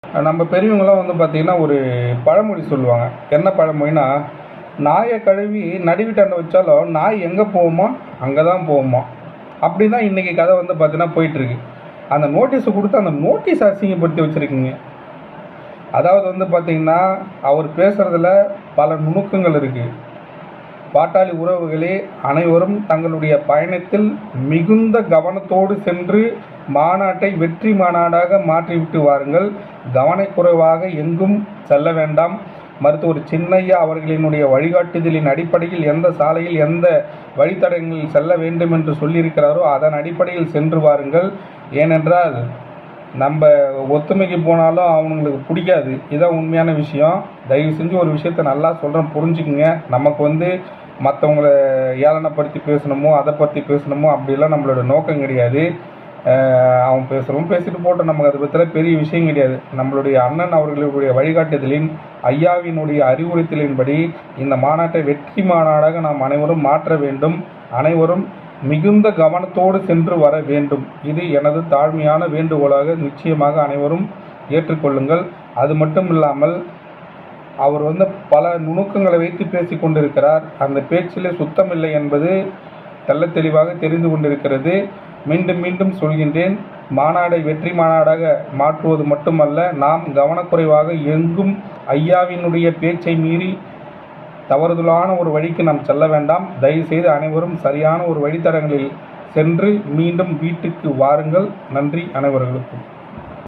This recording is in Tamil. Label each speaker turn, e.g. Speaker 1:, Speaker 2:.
Speaker 1: நம்ம பெரியவங்களாம் பார்த்திங்கன்னா ஒரு பழமொழி சொல்லுவாங்க. என்ன பழமொழினா, நாயை கழுவி நடுவீட்டாண்ட வச்சாலும் நாய் எங்கே போகுமோ அங்கே தான் போகுமா. அப்படி தான் இன்றைக்கி கதை பார்த்திங்கன்னா போயிட்டுருக்கு. அந்த நோட்டீஸை கொடுத்து அந்த நோட்டீஸ் அசிங்கப்படுத்தி வச்சுருக்கீங்க. அதாவது பார்த்திங்கன்னா அவர் பேசுகிறதுல பல நுணுக்கங்கள் இருக்குது. பாட்டாளி உறவுகளே, அனைவரும் தங்களுடைய பயணத்தில் மிகுந்த கவனத்தோடு சென்று மாநாட்டை வெற்றி மாநாடாக மாற்றிவிட்டு வாருங்கள். கவனக்குறைவாக எங்கும் செல்ல வேண்டாம். மருத்துவர் சின்னையா அவர்களினுடைய வழிகாட்டுதலின் அடிப்படையில் எந்த சாலையில் எந்த வழித்தடங்களில் செல்ல வேண்டும் என்று சொல்லியிருக்கிறாரோ அதன் அடிப்படையில் சென்று வாருங்கள். ஏனென்றால் நம்ம ஒத்துமைக்கு போனாலும் அவங்களுக்கு பிடிக்காது. இதுதான் உண்மையான விஷயம். தயவு செஞ்சு ஒரு விஷயத்த நல்லா சொல்கிறேன், புரிஞ்சுக்குங்க. நமக்கு மற்றவங்கள ஏளனப்படுத்தி பேசணுமோ அதை பற்றி பேசணுமோ அப்படிலாம் நம்மளோட நோக்கம் கிடையாது. அவன் பேசுகிறவன் பேசிட்டு போட்டோம், நமக்கு அதை பற்றிலாம் பெரிய விஷயம் கிடையாது. நம்மளுடைய அண்ணன் அவர்களுடைய வழிகாட்டுதலின் ஐயாவினுடைய அறிவுறுத்தலின்படி இந்த மாநாட்டை வெற்றி மாநாடாக நாம் அனைவரும் மாற்ற வேண்டும். அனைவரும் மிகுந்த கவனத்தோடு சென்று வர வேண்டும். இது எனது தாழ்மையான வேண்டுகோளாக நிச்சயமாக அனைவரும் ஏற்றுக்கொள்ளுங்கள். அது மட்டும் இல்லாமல் அவர் பல நுணுக்கங்களை வைத்து பேசி கொண்டிருக்கிறார். அந்த பேச்சிலே சுத்தமில்லை என்பது தெள்ள தெளிவாக தெரிந்து கொண்டிருக்கிறது. மீண்டும் மீண்டும் சொல்கின்றேன், மாநாடை வெற்றி மாநாடாக மாற்றுவது மட்டுமல்ல, நாம் கவனக்குறைவாக எங்கும் ஐயாவினுடைய பேச்சை மீறி தவறுதலான ஒரு வழிக்கு நாம் செல்ல வேண்டாம். தயவுசெய்து அனைவரும் சரியான ஒரு வழித்தடங்களில் சென்று மீண்டும் வீட்டுக்கு வாருங்கள். நன்றி அனைவர்களுக்கும்.